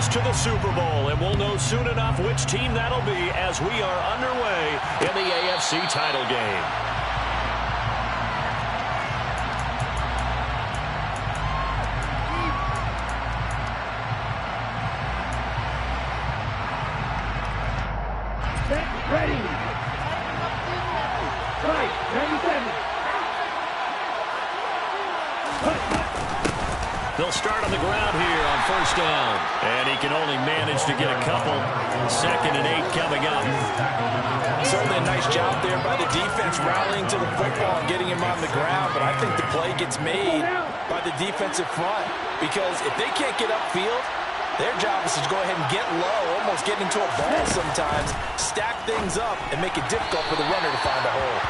close to the Super Bowl, and we'll know soon enough which team that'll be as we are underway in the AFC title game. Ready. Right, 97. They'll start on the ground here on first down. And he can only manage to get a couple. 2nd and 8 coming up. Certainly a nice job there by the defense rallying to the football and getting him on the ground. But I think the play gets made by the defensive front. Because if they can't get upfield, their job is to go ahead and get low, almost get into a ball sometimes, stack things up, and make it difficult for the runner to find a hole.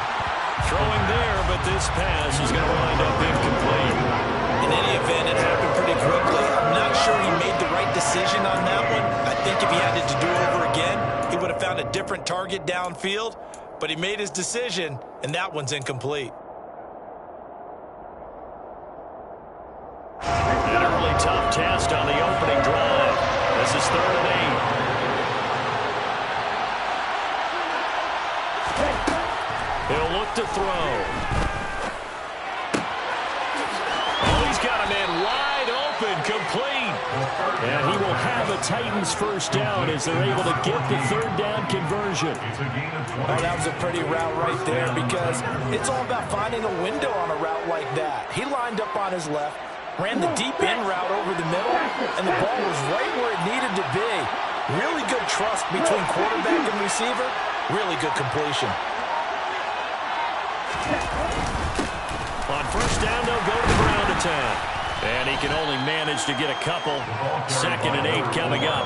Throwing there, but this pass is going to wind up incomplete. In any event, it happened pretty quickly. I'm not sure he made the right decision on that one. I think if he had to do it over again, he would have found a different target downfield. But he made his decision, and that one's incomplete. An early tough test on the opening drive. This is 3rd and 8. He'll look to throw. Got him in wide open, complete. And he will have a Titans first down as they're able to get the 3rd down conversion. Oh, that was a pretty route right there because it's all about finding a window on a route like that. He lined up on his left, ran the deep in route over the middle, and the ball was right where it needed to be. Really good trust between quarterback and receiver. Really good completion. On first down, they'll go to the ground attack. And he can only manage to get a couple. 2nd and 8 coming up.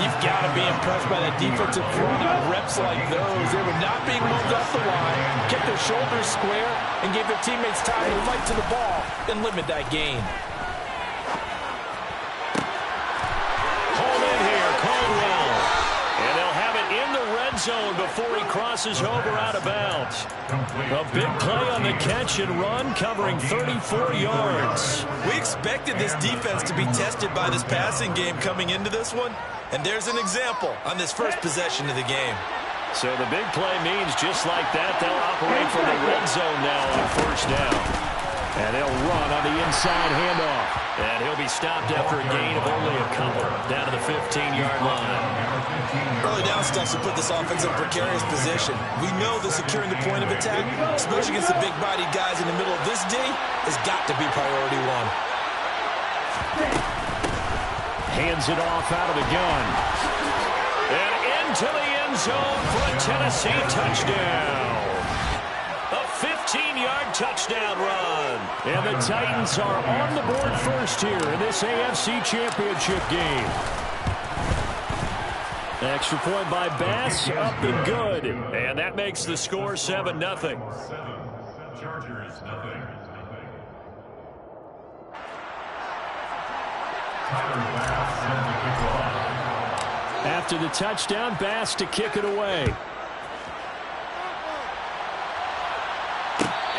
You've got to be impressed by that defensive front on reps like those. They were not being moved off the line, kept their shoulders square, and gave their teammates time to fight to the ball and limit that gain. Home in here, Caldwell. And they'll have it in the red zone before he crosses over out of bounds. A big play on the catch and run, covering 34 yards. We expected this defense to be tested by this passing game coming into this one, and there's an example on this first possession of the game. So the big play means just like that, they'll operate from the red zone now on first down. And they'll run on the inside handoff. And he'll be stopped after a gain of only a couple, down to the 15-yard line. Early down stuff to put this offense in a precarious position. We know that securing the point of attack, especially against the big-bodied guys in the middle of this D, has got to be priority one. Hands it off out of the gun. And into the end zone for a Tennessee touchdown. A 15-yard touchdown run. And the Titans are on the board first here in this AFC Championship game. Extra point by Bass, up and good. And that makes the score 7-0. Chargers, nothing. After the touchdown, Bass to kick it away.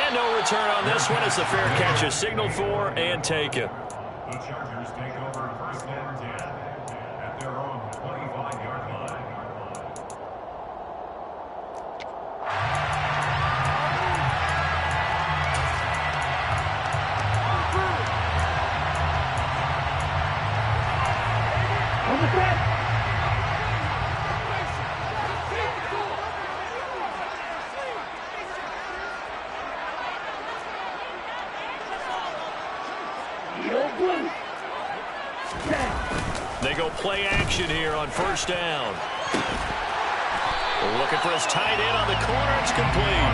And no return on this one as the fair catch is signaled for and taken. The Chargers take over first and 10 at their own 25-yard line. On the set. They go play action here on first down. Looking for his tight end on the corner. It's complete.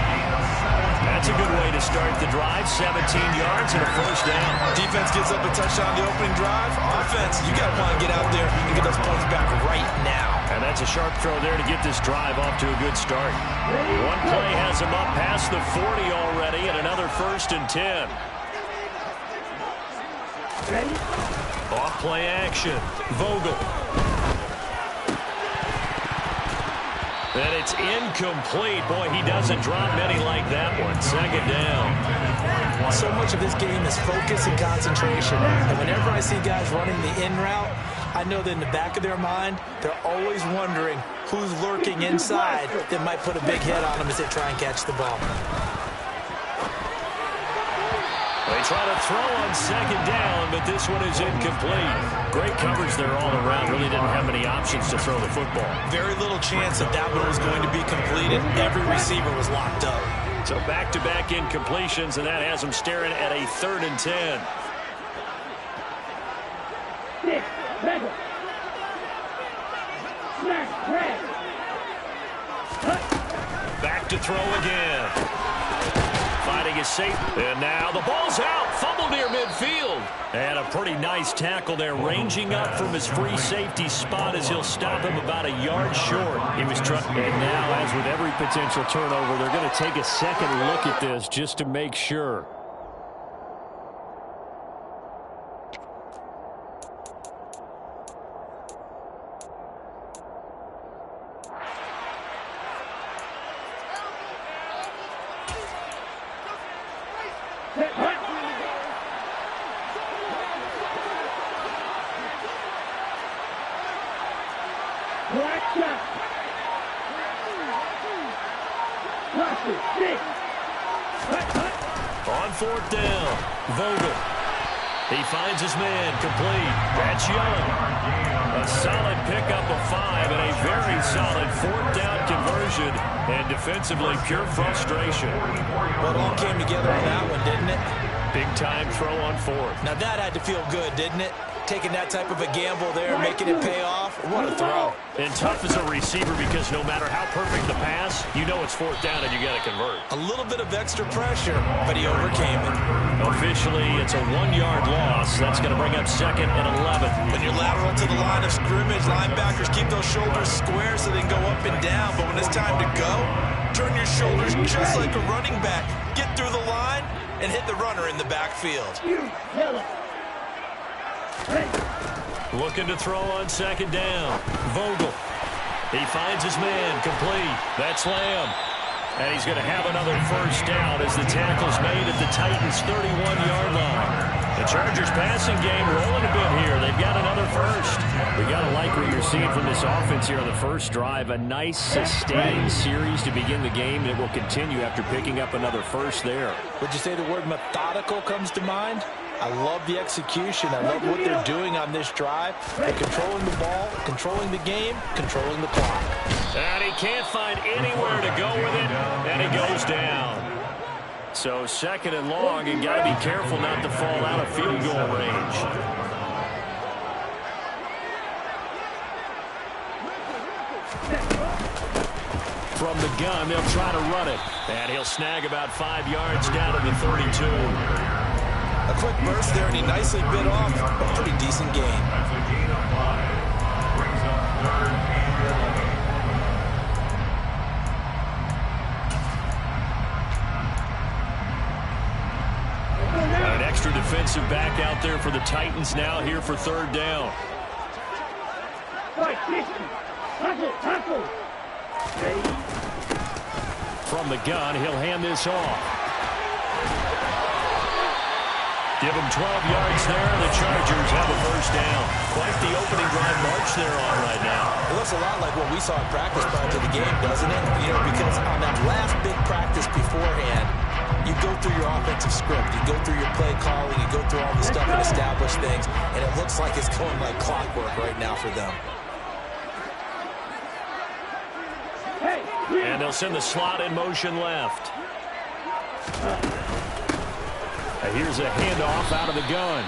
That's a good way to start the drive. 17 yards and a first down. Defense gives up a touchdown the opening drive. Offense, you got to want to get out there and get those points back right now. And that's a sharp throw there to get this drive off to a good start. One play has him up past the 40 already, and another first and 10. Ready? Off play action. Vogel. And it's incomplete. Boy, he doesn't drop many like that one. Second down. So much of this game is focus and concentration. And whenever I see guys running the in route, I know that in the back of their mind, they're always wondering who's lurking inside that might put a big hit on them as they try and catch the ball. They try to throw on second down, but this one is incomplete. Great coverage there all around. Really didn't have many options to throw the football. Very little chance that that one was going to be completed. Every receiver was locked up. So back-to-back incompletions, and that has them staring at a 3rd and 10. Back to throw again. Finding his safe. And now the ball's out. Fumble near midfield. And a pretty nice tackle there, ranging up from his free safety spot as he'll stop him about a yard short. He was trying. And now, as with every potential turnover, they're going to take a second look at this just to make sure. On 4th down, Vogel. He finds his man, complete. That's Young. A solid pickup of 5 and a very solid 4th down conversion. And defensively, pure frustration. Well, it all came together on that one, didn't it? Big-time throw on 4th. Now that had to feel good, didn't it? Taking that type of a gamble there, making it pay off. What a throw. And tough as a receiver because no matter how perfect the pass, you know it's 4th down and you got to convert. A little bit of extra pressure, but he overcame it. Officially, it's a 1-yard loss. That's going to bring up 2nd and 11. When you're lateral to the line of scrimmage, linebackers keep those shoulders square so they can go up and down. But when it's time to go, turn your shoulders just like a running back. Get through the line and hit the runner in the backfield. Looking to throw on 2nd down. Vogel. He finds his man, complete. That's Lamb. And he's going to have another 1st down as the tackle's made at the Titans' 31-yard line. The Chargers passing game rolling a bit here. They've got another 1st. We got to like what you're seeing from this offense here on the first drive. A nice sustained series to begin the game that will continue after picking up another 1st there. Would you say the word methodical comes to mind? I love the execution. I love what they're doing on this drive. They're controlling the ball, controlling the game, controlling the clock. And he can't find anywhere to go with it, and he goes down. So 2nd and long, and got to be careful not to fall out of field goal range. From the gun, they'll try to run it. And he'll snag about 5 yards down to the 32. A quick burst there, and he nicely bit off a pretty decent gain. That's a gain of 5. Brings up 3rd and 11. An extra defensive back out there for the Titans now here for 3rd down. From the gun, he'll hand this off. Give him 12 yards there, and the Chargers have a 1st down. Quite the opening drive march they're on right now. It looks a lot like what we saw in practice prior to the game, doesn't it? You know, because on that last big practice beforehand, you go through your offensive script, you go through your play calling, you go through all the stuff and establish things, and it looks like it's going like clockwork right now for them. And they'll send the slot in motion left. Here's a handoff out of the gun.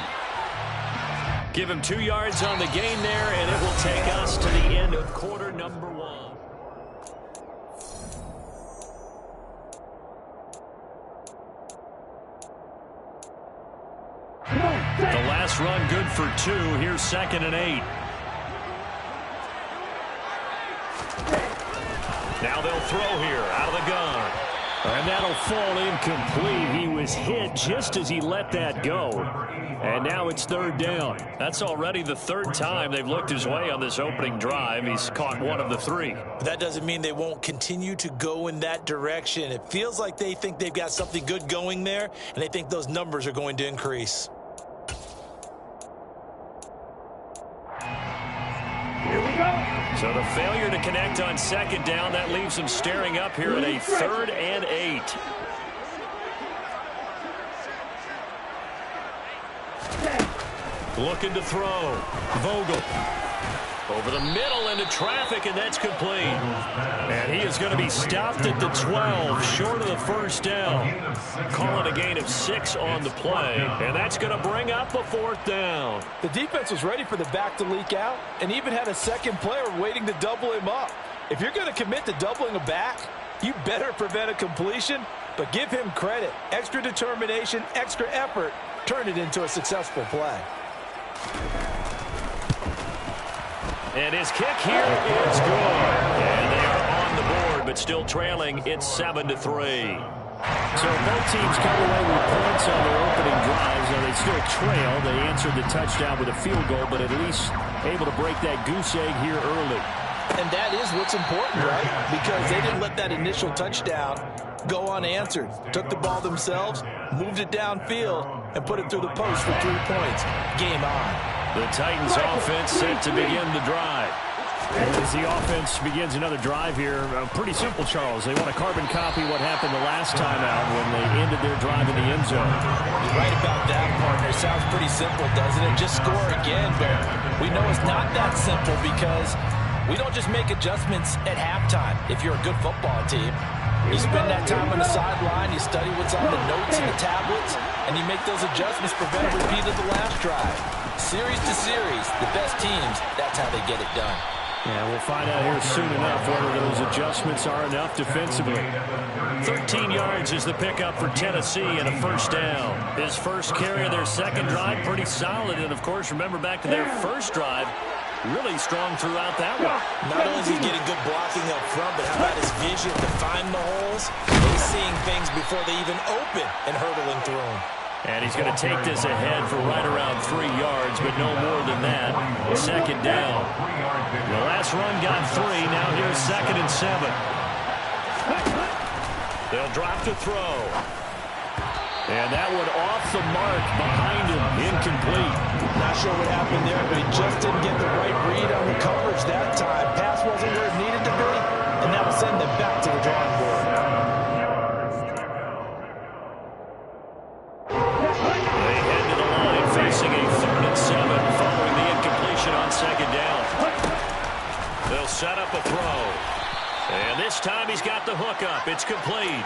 Give him 2 yards on the gain there, and it will take us to the end of quarter number 1. The last run good for 2. Here's 2nd and 8. Now they'll throw here out of the gun. And that'll fall incomplete. He was hit just as he let that go. And now it's 3rd down. That's already the 3rd time they've looked his way on this opening drive. He's caught 1 of the 3. But that doesn't mean they won't continue to go in that direction. It feels like they think they've got something good going there, and they think those numbers are going to increase. So the failure to connect on second down, that leaves them staring up here at a 3rd and 8. Looking to throw. Vogel. Over the middle into traffic, and that's complete. And he is going to be stopped at the 12, short of the first down. Calling a gain of 6 on the play, and that's going to bring up a 4th down. The defense was ready for the back to leak out and even had a second player waiting to double him up. If you're going to commit to doubling a back, you better prevent a completion, but give him credit. Extra determination, extra effort, turn it into a successful play. And his kick here is good. And they are on the board, but still trailing. It's 7-3. So both teams come away with points on their opening drives. Now they still trail. They answered the touchdown with a field goal, but at least able to break that goose egg here early. And that is what's important, right? Because they didn't let that initial touchdown go unanswered. Took the ball themselves, moved it downfield, and put it through the post for 3 points. Game on. The Titans offense set to begin the drive. As the offense begins another drive here, pretty simple, Charles. They want to carbon copy what happened the last time out when they ended their drive in the end zone. You're right about that, partner. Sounds pretty simple, doesn't it? Just score again, but we know it's not that simple because we don't just make adjustments at halftime if you're a good football team. You spend that time on the sideline, you study what's on the notes and the tablets, and you make those adjustments, prevent a repeat of the last drive. Series to series, the best teams, that's how they get it done. Yeah, we'll find out here soon enough whether those adjustments are enough defensively. 13 yards is the pickup for Tennessee and a first down. His first carry of their second drive, pretty solid. And, of course, remember back to their first drive, really strong throughout that one. Not only is he getting good blocking up front, but how about his vision to find the holes? He's seeing things before they even open and hurtling through them. And he's going to take this ahead for right around 3 yards, but no more than that. Second down. The last run got 3. Now here's 2nd and 7. They'll drop to throw. And that one off the mark behind him. Incomplete. Not sure what happened there, but he just didn't get the right read on the coverage that time. Pass wasn't where it needed to be, and that will send them back to the drawing board. They head to the line facing a 3rd and 7 following the incompletion on second down. They'll set up a throw. And this time he's got the hook up. It's complete.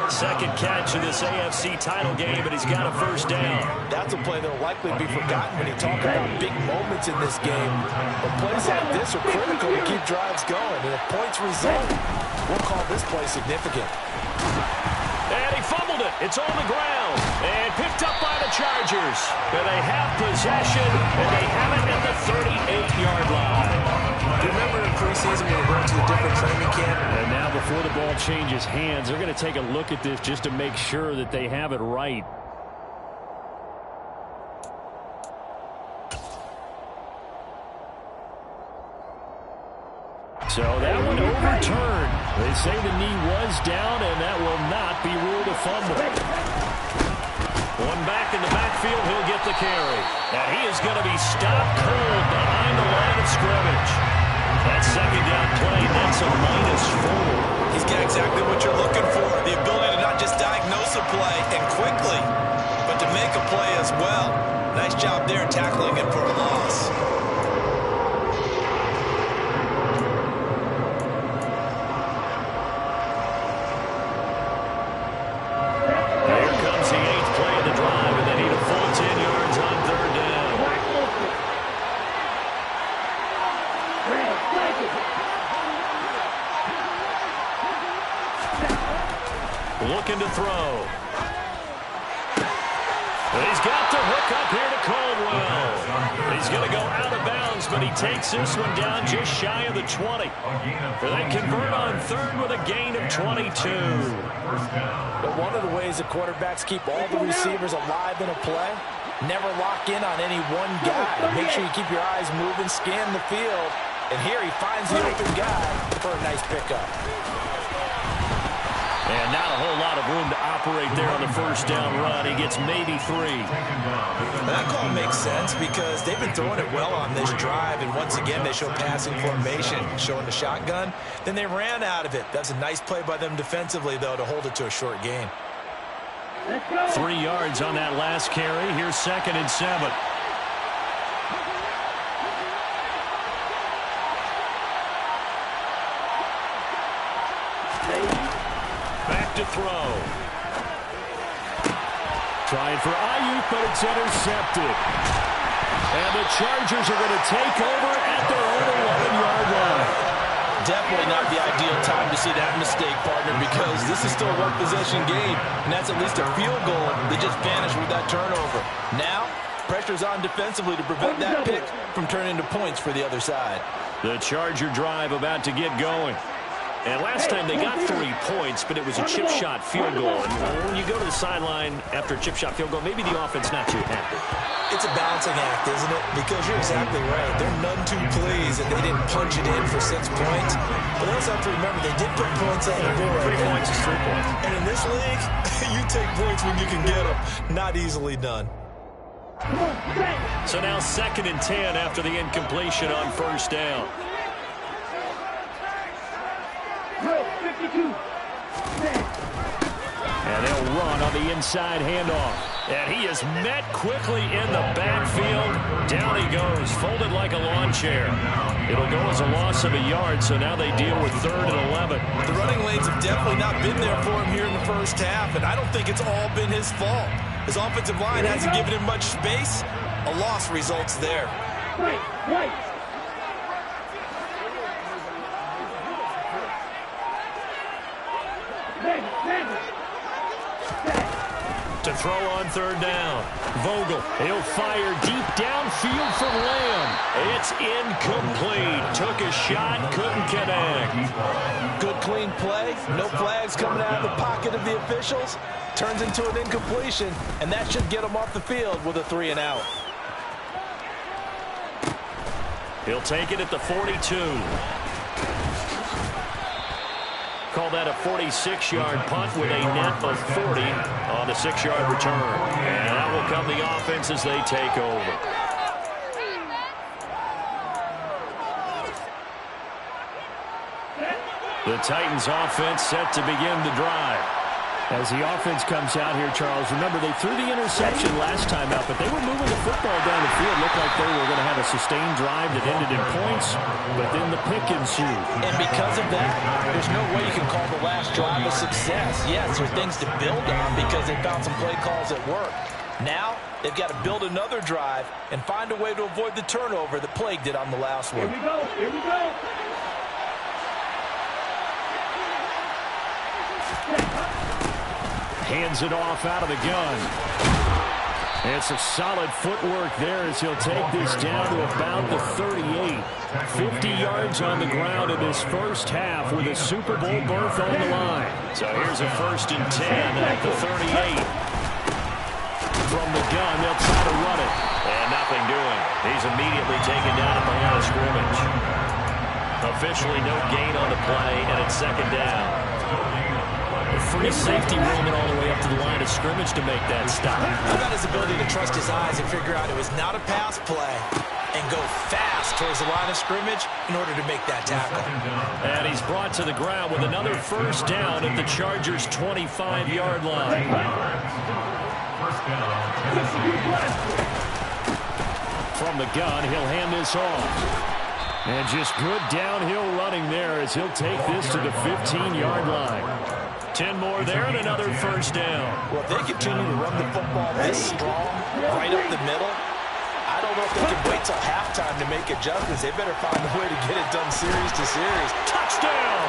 Second catch of this AFC title game, but he's got a first down. That's a play that will likely be forgotten when you talk about big moments in this game. But plays like this are critical to keep drives going. And if points result, we'll call this play significant. And he fumbled it. It's on the ground. And picked up by the Chargers. And they have possession, and they have it at the 38-yard line. Remember in preseason when we went to a different training camp? And now before the ball changes hands, they're going to take a look at this just to make sure that they have it right. So that one overturned. They say the knee was down, and that will not be ruled a fumble. One back in the backfield, he'll get the carry. And he is going to be stopped cold behind the line of scrimmage. That second down play, that's a -4. He's got exactly what you're looking for, the ability to not just diagnose a play and quickly, but to make a play as well. Nice job there tackling him for a loss. Here comes the 8th play of the drive, and they need a full 10 yards on 3rd down. Looking to throw. He's got the hook up here to Caldwell. He's going to go out of bounds, but he takes this one down just shy of the 20. They convert on 3rd with a gain of 22. But one of the ways the quarterbacks keep all the receivers alive in a play, never lock in on any one guy. Make sure you keep your eyes moving, scan the field. And here he finds the open guy for a nice pickup. And not a whole lot of room to operate there on the first down run. He gets maybe 3. That call makes sense because they've been throwing it well on this drive, and once again they show passing formation, showing the shotgun. Then they ran out of it. That's a nice play by them defensively, though, to hold it to a short gain. 3 yards on that last carry. Here's 2nd and 7. Back to throw. Trying for Ayuk, but it's intercepted. And the Chargers are going to take over at their own 11-yard line. Definitely not the ideal time to see that mistake, partner, because this is still a one-possession game, and that's at least a field goal that just vanished with that turnover. Now, pressure's on defensively to prevent that pick from turning into points for the other side. The Charger drive about to get going. And last time they got 3 points, but it was a chip shot field goal. And when you go to the sideline after a chip shot field goal, maybe the offense not too happy. It's a balancing act, isn't it? Because you're exactly right. They're none too pleased that they didn't punch it in for 6 points. But they also have to remember they did put points on the board. 3 points is 3 points. And in this league, you take points when you can get them. Not easily done. So now 2nd and 10 after the incompletion on first down. 52. And they'll run on the inside handoff. And he is met quickly in the backfield. Down he goes, folded like a lawn chair. It'll go as a loss of a yard, so now they deal with 3rd and 11. The running lanes have definitely not been there for him here in the first half, and I don't think it's all been his fault. His offensive line hasn't given him much space. A loss results there. Right. To throw on 3rd down. Vogel, he'll fire deep downfield from Lamb. It's incomplete. Took a shot, couldn't connect. Good clean play. No flags coming out of the pocket of the officials. Turns into an incompletion, and that should get him off the field with a 3 and out. He'll take it at the 42. Call that a 46-yard punt with a net of 40 on the 6-yard return. And that will come the offense as they take over. The Titans offense set to begin the drive. As the offense comes out here, Charles, remember they threw the interception last time out, but they were moving the football down the field. Looked like they were going to have a sustained drive that ended in points, but then the pick ensued. And because of that, there's no way you can call the last drive a success. Yes, there are things to build on because they found some play calls that work. Now, they've got to build another drive and find a way to avoid the turnover that plagued it on the last one. Here we go. Hands it off out of the gun. It's a solid footwork there as he'll take this down to about the 38. 50 yards on the ground in this first half with a Super Bowl berth on the line. So here's a 1st and 10 at the 38. From the gun, they'll try to run it. And nothing doing. He's immediately taken down at the line of scrimmage. Officially no gain on the play, and it's 2nd down. Free safety roaming all the way up to the line of scrimmage to make that stop. How about his ability to trust his eyes and figure out it was not a pass play and go fast towards the line of scrimmage in order to make that tackle. And he's brought to the ground with another 1st down at the Chargers' 25-yard line. From the gun, he'll hand this off. And just good downhill running there as he'll take this to the 15-yard line. 10 more there and another 1st down. Well, if they continue to run the football this strong, right up the middle, I don't know if they can wait till halftime to make adjustments. They better find a way to get it done series to series. Touchdown!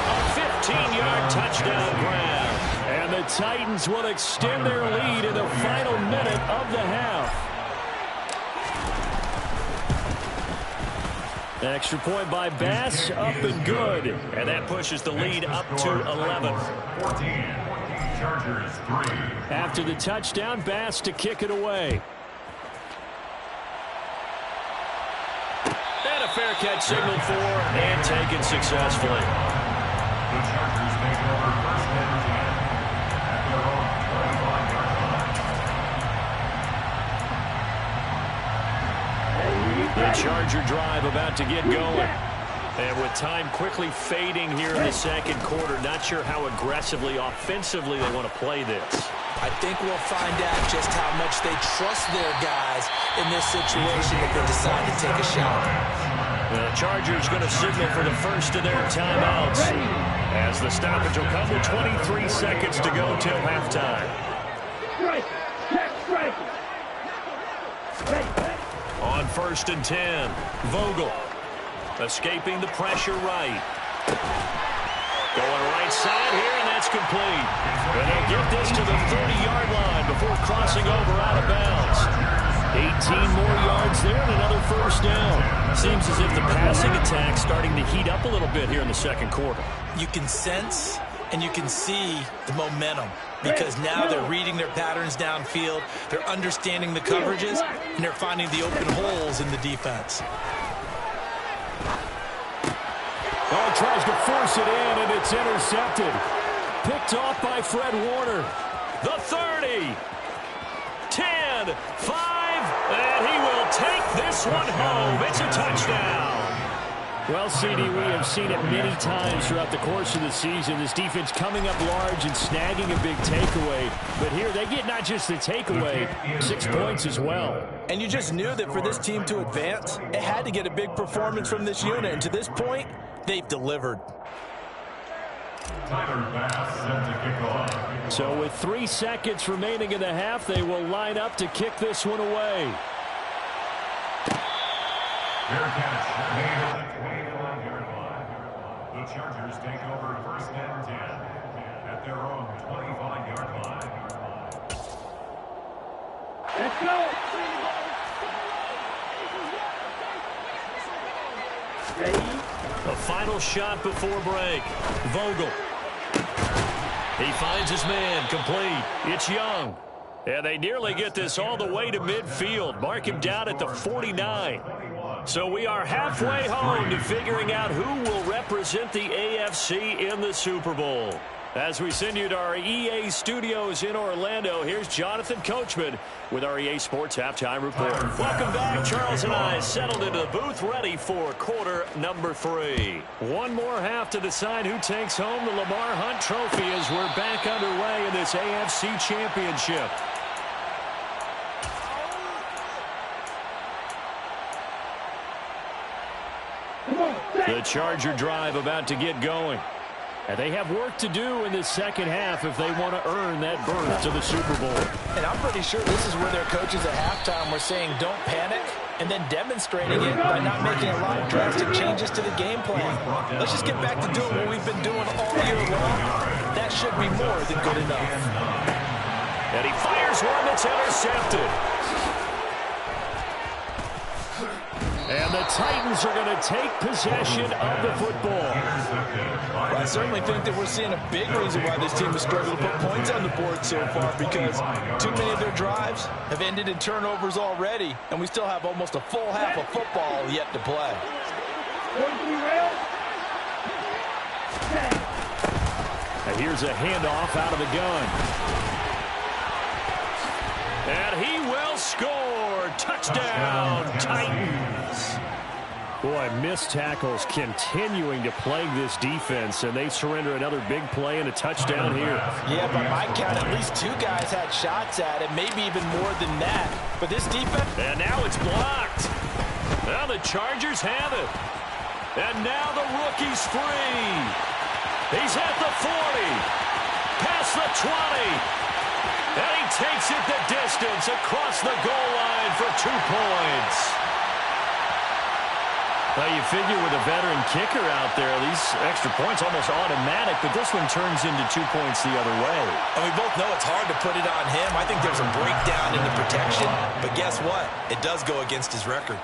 A 15-yard touchdown grab. And the Titans will extend their lead in the final minute of the half. Extra point by Bass, up and good. And that pushes the lead up to 11. 14, Chargers 3. After the touchdown, Bass to kick it away. And a fair catch signaled for and taken successfully. The Chargers take over The Charger drive about to get going. And with time quickly fading here in the second quarter, not sure how aggressively, offensively they want to play this. I think we'll find out just how much they trust their guys in this situation if they decide to take a shot. The Chargers going to signal for the first of their timeouts as the stoppage will come with 23 seconds to go till halftime. On 1st and 10, Vogel escaping the pressure right. Going right side here, and that's complete. And they'll get this to the 30-yard line before crossing over out of bounds. 18 more yards there and another first down. Seems as if the passing attack's starting to heat up a little bit here in the second quarter. You can sense and you can see the momentum because now they're reading their patterns downfield, they're understanding the coverages, and they're finding the open holes in the defense. Oh, tries to force it in, and it's intercepted. Picked off by Fred Warner. The 30, 10, 5, and he will take this one home. It's a touchdown. Well, CD, we have seen it many times throughout the course of the season. This defense coming up large and snagging a big takeaway. But here they get not just the takeaway, 6 points as well. And you just knew that for this team to advance, it had to get a big performance from this unit. And to this point, they've delivered. So with 3 seconds remaining in the half, they will line up to kick this one away. The Chargers take over 1st and 10 at their own 25-yard line. Let's go. Ready? A final shot before break. Vogel. He finds his man, complete. It's Young. And they nearly get this all the way to midfield. Mark him down at the 49. So we are halfway home to figuring out who will represent the AFC in the Super Bowl. As we send you to our EA studios in Orlando, here's Jonathan Coachman with our EA Sports Halftime Report. Welcome back. Charles and I settled into the booth ready for quarter number 3. One more half to decide who takes home the Lamar Hunt Trophy as we're back underway in this AFC Championship. The Charger drive about to get going. And they have work to do in the second half if they want to earn that berth to the Super Bowl. And I'm pretty sure this is where their coaches at halftime were saying don't panic and then demonstrating it by not making a lot of drastic changes to the game plan. Let's just get back to doing what we've been doing all year long. That should be more than good enough. And he fires one that's intercepted. And the Titans are going to take possession of the football. Well, I certainly think that we're seeing a big reason why this team has struggled to put points on the board so far, because too many of their drives have ended in turnovers already, and we still have almost a full half of football yet to play. And here's a handoff out of the gun. And he will score. Touchdown, Titans. Boy, missed tackles continuing to plague this defense, and they surrender another big play and a touchdown here. Yeah, by my count, at least 2 guys had shots at it, maybe even more than that. But this defense... And now it's blocked. Now the Chargers have it. And now the rookie's free. He's at the 40. Past the 20. And he takes it the distance across the goal line for 2 points. Well, you figure with a veteran kicker out there, these extra points almost automatic, but this one turns into 2 points the other way. And we both know it's hard to put it on him. I think there's a breakdown in the protection, but guess what? It does go against his record.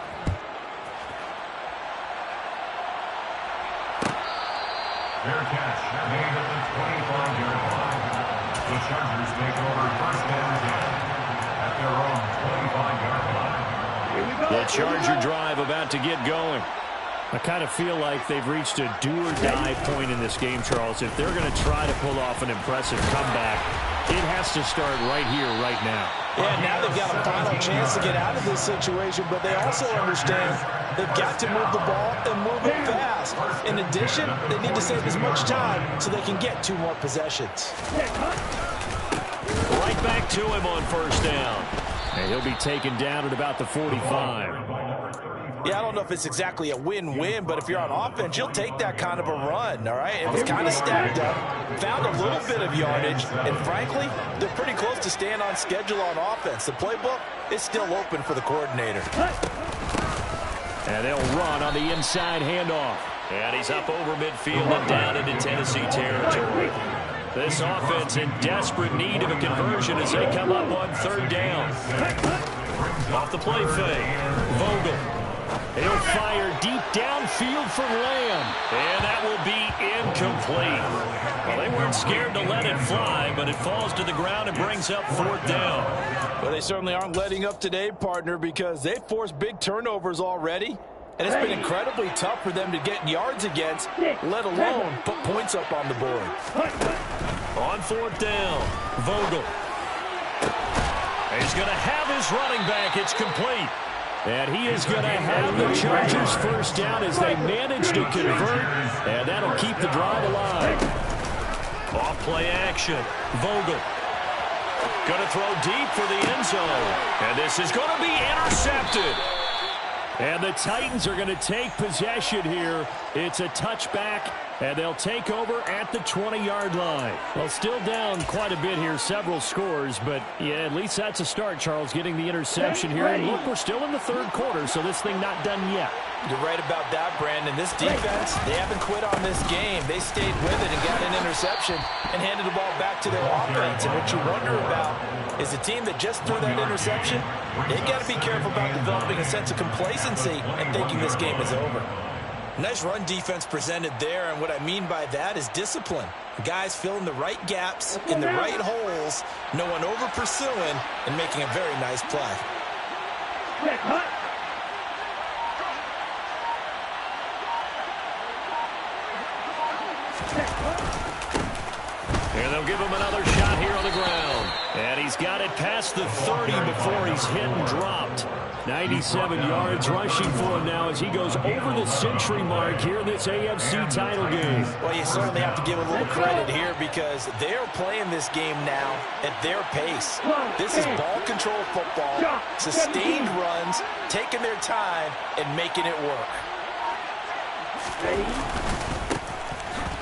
Fair catch made at the 25-yard line. The Chargers take over 1st and 10 at their own 25-yard line. The Charger drive about to get going. I kind of feel like they've reached a do-or-die point in this game, Charles. If they're going to try to pull off an impressive comeback, it has to start right here, right now. Yeah, now they've got a final chance to get out of this situation, but they also understand they've got to move the ball and move it fast. In addition, they need to save as much time so they can get 2 more possessions. Right back to him on first down. And he'll be taken down at about the 45. Yeah, I don't know if it's exactly a win-win, but if you're on offense, you'll take that kind of a run, all right? It was kind of stacked up, found a little bit of yardage, and frankly, they're pretty close to staying on schedule on offense. The playbook is still open for the coordinator. And they'll run on the inside handoff. And he's up over midfield and down into Tennessee territory. This offense in desperate need of a conversion as they come up on third down. Off the play fake, Vogel. He'll fire deep downfield for Lamb. And that will be incomplete. Well, they weren't scared to let it fly, but it falls to the ground and brings up fourth down. Well, they certainly aren't letting up today, partner, because they've forced big turnovers already. And it's been incredibly tough for them to get yards against, let alone put points up on the board. On fourth down, Vogel. He's going to have his running back. It's complete. And he is going to have the Chargers first down as they manage to convert. And that'll keep the drive alive. Off play action, Vogel. Going to throw deep for the end zone. And this is going to be intercepted. And the Titans are going to take possession here. It's a touchback, and they'll take over at the 20-yard line. Well, still down quite a bit here, several scores, but yeah, at least that's a start, Charles, getting the interception here. And look, we're still in the third quarter, so this thing not done yet. You're right about that, Brandon. This defense, they haven't quit on this game. They stayed with it and got an interception and handed the ball back to their offense. And what you wonder about is the team that just threw that interception, they got to be careful about developing a sense of complacency and thinking this game is over. Nice run defense presented there, and what I mean by that is discipline. Guys filling the right gaps in the right holes, no one over pursuing, and making a very nice play. And they'll give him another shot here on the ground. And he's got it past the 30 before he's hit and dropped. 97 yards rushing for him now as he goes over the century mark here in this AFC title game. Well, you certainly have to give a little credit here because they're playing this game now at their pace. This is ball control football, sustained runs, taking their time, and making it work.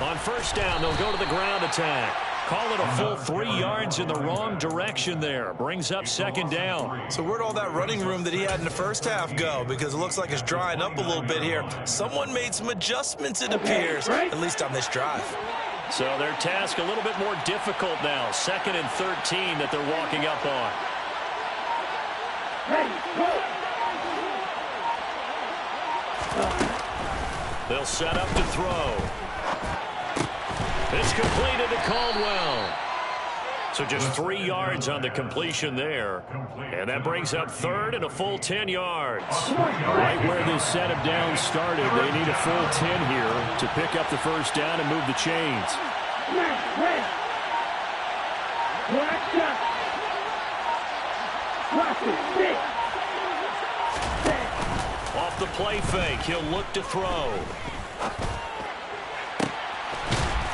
On first down, they'll go to the ground attack. Call it a full 3 yards in the wrong direction there. Brings up second down. So where'd all that running room that he had in the first half go? Because it looks like it's drying up a little bit here. Someone made some adjustments, it appears, at least on this drive. So their task a little bit more difficult now. 2nd and 13 that they're walking up on. They'll set up to throw. It's completed to Caldwell. So just 3 yards on the completion there. And that brings up 3rd and a full 10 yards. Right where this set of downs started, they need a full 10 here to pick up the first down and move the chains. Off the play fake, he'll look to throw.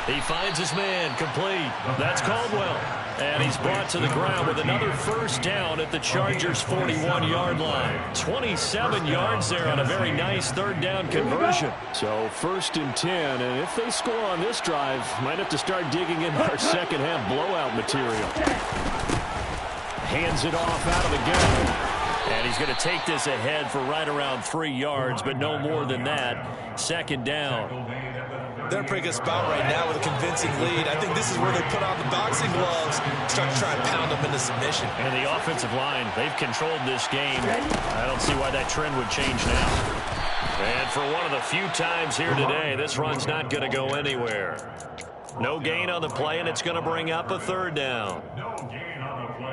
He finds his man, complete. That's Caldwell. And he's brought to the ground with another first down at the Chargers' 41-yard line. 27 yards there on a very nice 3rd down conversion. So 1st and 10, and if they score on this drive, might have to start digging in our second half blowout material. Hands it off out of the gun. And he's going to take this ahead for right around 3 yards, but no more than that. 2nd down. They're in a pretty good spot right now with a convincing lead. I think this is where they put on the boxing gloves, start to try and pound them into submission. And the offensive line, they've controlled this game. I don't see why that trend would change now. And for one of the few times here today, this run's not going to go anywhere. No gain on the play, and it's going to bring up a 3rd down.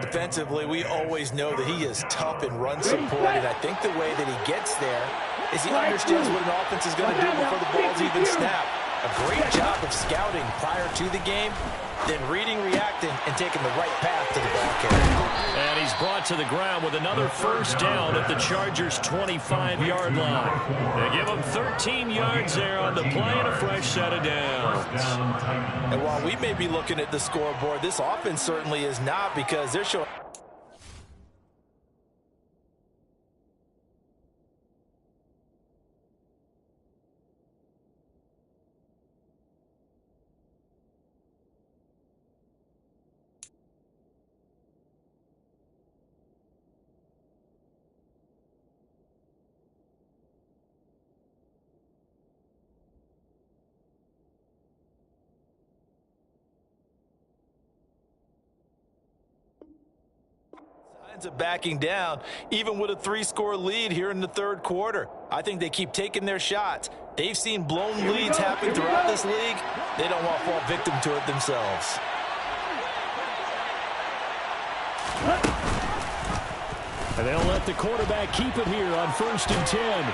Defensively, we always know that he is tough in run support, and I think the way that he gets there is he understands what an offense is going to do before the ball's even snapped. A great job of scouting prior to the game, than reading, reacting, and taking the right path to the ball carrier. And he's brought to the ground with another first down at the Chargers' 25-yard line. They give him 13 yards there on the play and a fresh set of downs. And while we may be looking at the scoreboard, this offense certainly is not, because they're showing... of backing down, even with a 3-score lead here in the third quarter. I think they keep taking their shots. They've seen blown leads happen throughout this league. They don't want to fall victim to it themselves. And they'll let the quarterback keep it here on 1st and 10.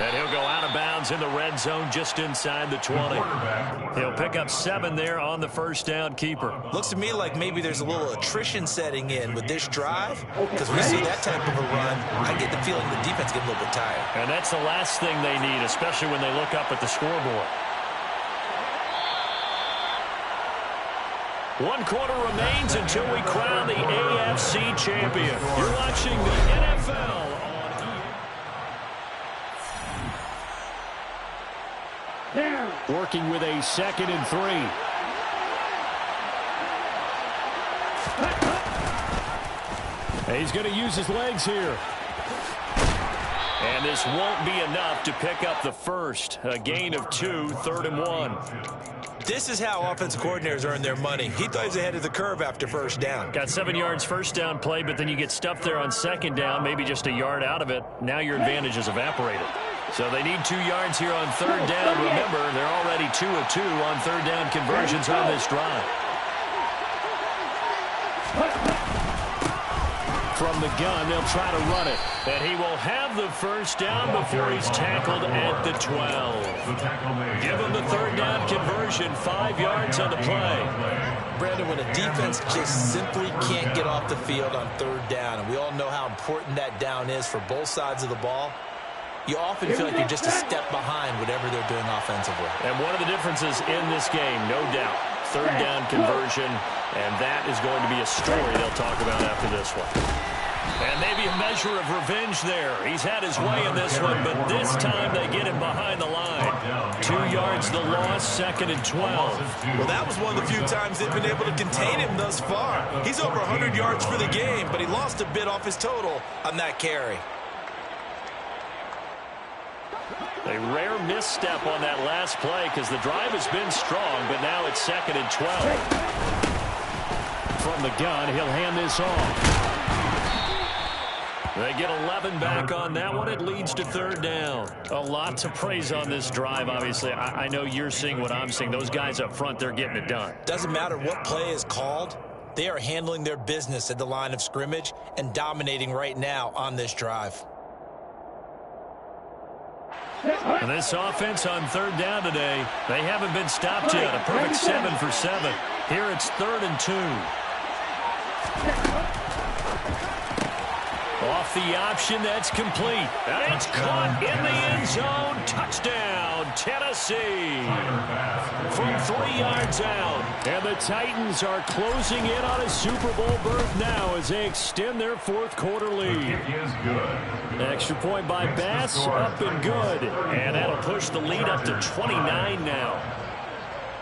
And he'll go out of bounds in the red zone just inside the 20. He'll pick up 7 there on the first down keeper. Looks to me like maybe there's a little attrition setting in with this drive, because we see that type of a run. I get the feeling the defense gets a little bit tired. And that's the last thing they need, especially when they look up at the scoreboard. 1 quarter remains until we crown the AFC champion. You're watching the NFL on working with a 2nd and 3. He's going to use his legs here. And this won't be enough to pick up the first. A gain of 2, 3rd and 1. This is how offensive coordinators earn their money. He thought he was ahead of the curve after first down. Got 7 yards first down play, but then you get stuffed there on 2nd down, maybe just a yard out of it. Now your advantage is evaporated. So they need 2 yards here on 3rd down. Remember, they're already 2 of 2 on 3rd down conversions on this drive. From the gun, they'll try to run it. And he will have the first down before he's tackled at the 12. Give him the 3rd down conversion, 5 yards on the play. Brandon, when a defense just simply can't get off the field on 3rd down, and we all know how important that down is for both sides of the ball, you often feel like you're just a step behind whatever they're doing offensively. And one of the differences in this game, no doubt, 3rd down conversion, and that is going to be a story they'll talk about after this one. And maybe a measure of revenge there. He's had his way in this one, but this time they get him behind the line. 2 yards the loss, 2nd and 12. Well, that was one of the few times they've been able to contain him thus far. He's over 100 yards for the game, but he lost a bit off his total on that carry. A rare misstep on that last play because the drive has been strong, but now it's 2nd and 12. From the gun, he'll hand this off. They get 11 back on that one. It leads to 3rd down. A lot to praise on this drive, obviously. I know you're seeing what I'm seeing. Those guys up front, they're getting it done. Doesn't matter what play is called. They are handling their business at the line of scrimmage and dominating right now on this drive. And this offense on 3rd down today, they haven't been stopped yet. A perfect 7 for 7. Here it's 3rd and 2. Off the option, that's complete. And it's caught in the end zone. Touchdown, Tennessee. From 3 yards out. And the Titans are closing in on a Super Bowl berth now as they extend their 4th quarter lead. Extra point by Bass, up and good. And that'll push the lead up to 29 now.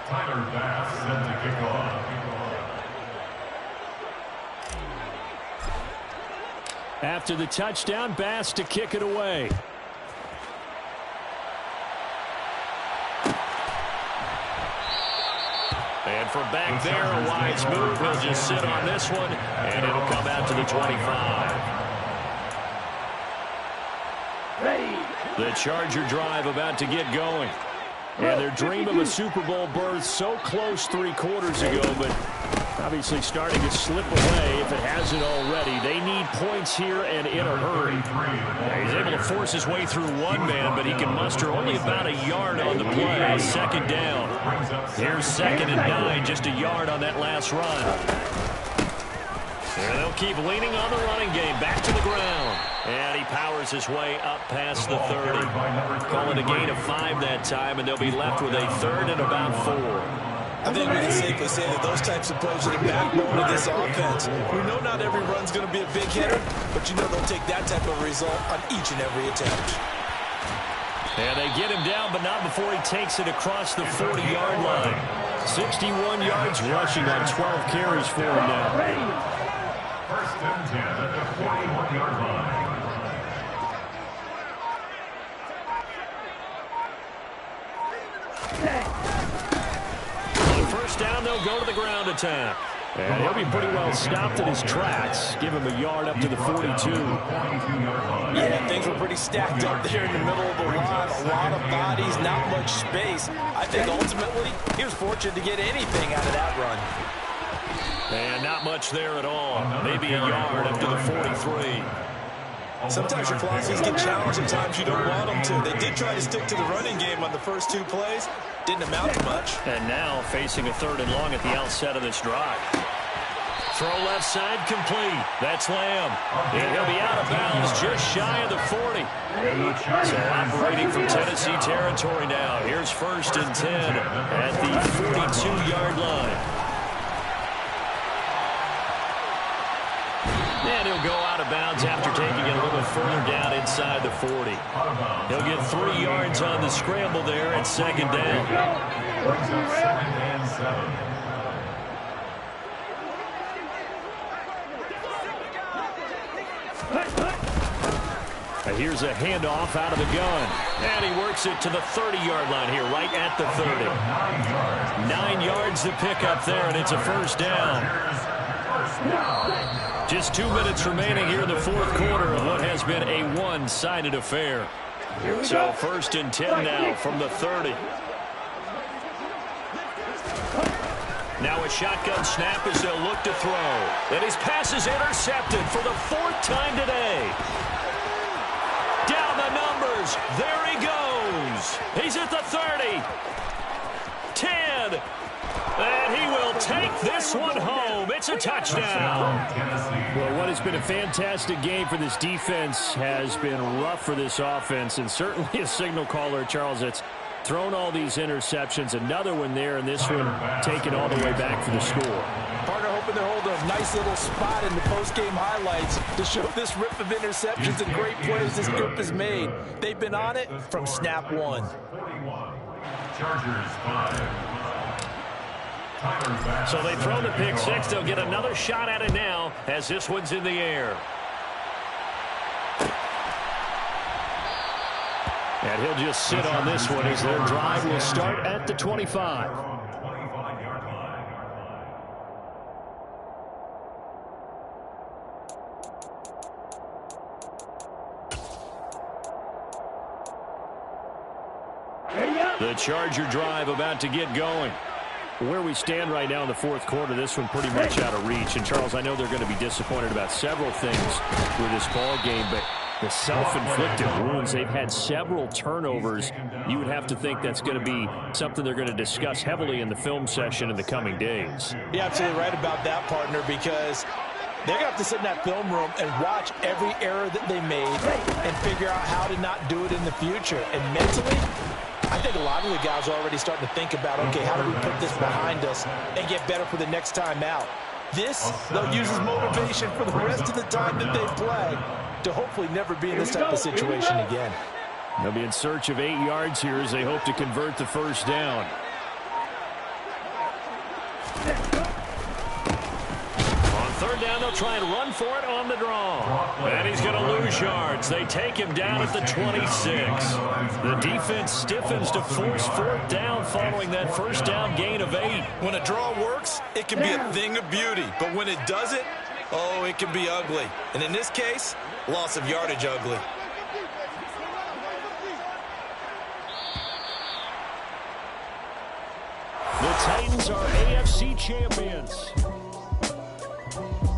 Tyler Bass set to kick off. After the touchdown, Bass to kick it away. And from back there, a wise move. He'll just sit on this one, and it'll come out to the 25. The Charger drive about to get going. And their dream of a Super Bowl berth so close 3 quarters ago, but Obviously starting to slip away if it hasn't already. They need points here and in a hurry. He's able to force his way through one man, but he can muster only about a yard on the play. Second down. Here's 2nd and 9, just a yard on that last run. And they'll keep leaning on the running game. Back to the ground. And he powers his way up past the 30. Calling a gain of 5 that time, and they'll be left with a 3rd and about 4. I think we can safely say that those types of plays are the backbone of this offense. We know not every run's going to be a big hitter, but you know they'll take that type of result on each and every attempt. And they get him down, but not before he takes it across the 40-yard line. 61 yards rushing on 12 carries for him now. 1st and 10 at the 41-yard line. Down, they'll go to the ground attack. And he'll be pretty well stopped in his tracks. Give him a yard up to the 42. Yeah, things were pretty stacked up there in the middle of the line. A lot of bodies, not much space. I think ultimately he was fortunate to get anything out of that run. And not much there at all. Maybe a yard up to the 43. Sometimes your philosophies get challenged, sometimes you don't want them to. They did try to stick to the running game on the first 2 plays. Didn't amount to much. And now facing a 3rd and long at the outset of this drive. Throw left side complete. That's Lamb. And he'll be out of bounds just shy of the 40. So operating from Tennessee territory now. Here's 1st and 10 at the 42-yard line. And he'll go out of bounds after taking it a little further down inside the 40. He'll get 3 yards on the scramble there at 2nd down. Brings up 2nd and 7. Here's a handoff out of the gun. And he works it to the 30-yard line here, right at the 30. 9 yards to pick up there, and it's a 1st down. Just 2 minutes remaining here in the 4th quarter of what has been a one-sided affair. So 1st and 10 now from the 30. Now a shotgun snap as they'll look to throw. And his pass is intercepted for the 4th time today. Down the numbers. There he goes. He's at the 30. 10. And he will take this one home. It's a touchdown. Well, what has been a fantastic game for this defense has been rough for this offense, and certainly a signal caller, Charles, that's thrown all these interceptions. Another one there, and this one taken all the way back for the score. Partner hoping they're holding a nice little spot in the post-game highlights to show this rip of interceptions and great plays this group has made. They've been on it from snap 1. 41. Chargers 5. So they throw the pick 6. They'll get another shot at it now as this one's in the air. And he'll just sit on this one as their drive will start at the 25. The Charger drive about to get going. Where we stand right now in the 4th quarter, this one pretty much out of reach. And, Charles, I know they're going to be disappointed about several things with this ball game, but the self-inflicted wounds, they've had several turnovers. You would have to think that's going to be something they're going to discuss heavily in the film session in the coming days. You're absolutely right about that, partner, because they're going to have to sit in that film room and watch every error that they made and figure out how to not do it in the future. And mentally, I think a lot of the guys are already starting to think about, okay, how do we put this behind us and get better for the next time out? This, they'll use as motivation for the rest of the time that they play to hopefully never be in this type of situation again. They'll be in search of 8 yards here as they hope to convert the 1st down. On 3rd down, they'll try and run for it on the draw. And he's going to lose yards. They take him down at the 26. The defense stiffens to force 4th down following that 1st down gain of 8. When a draw works, it can be a thing of beauty. But when it doesn't, oh, it can be ugly. And in this case, loss of yardage ugly. The Titans are AFC champions. 10.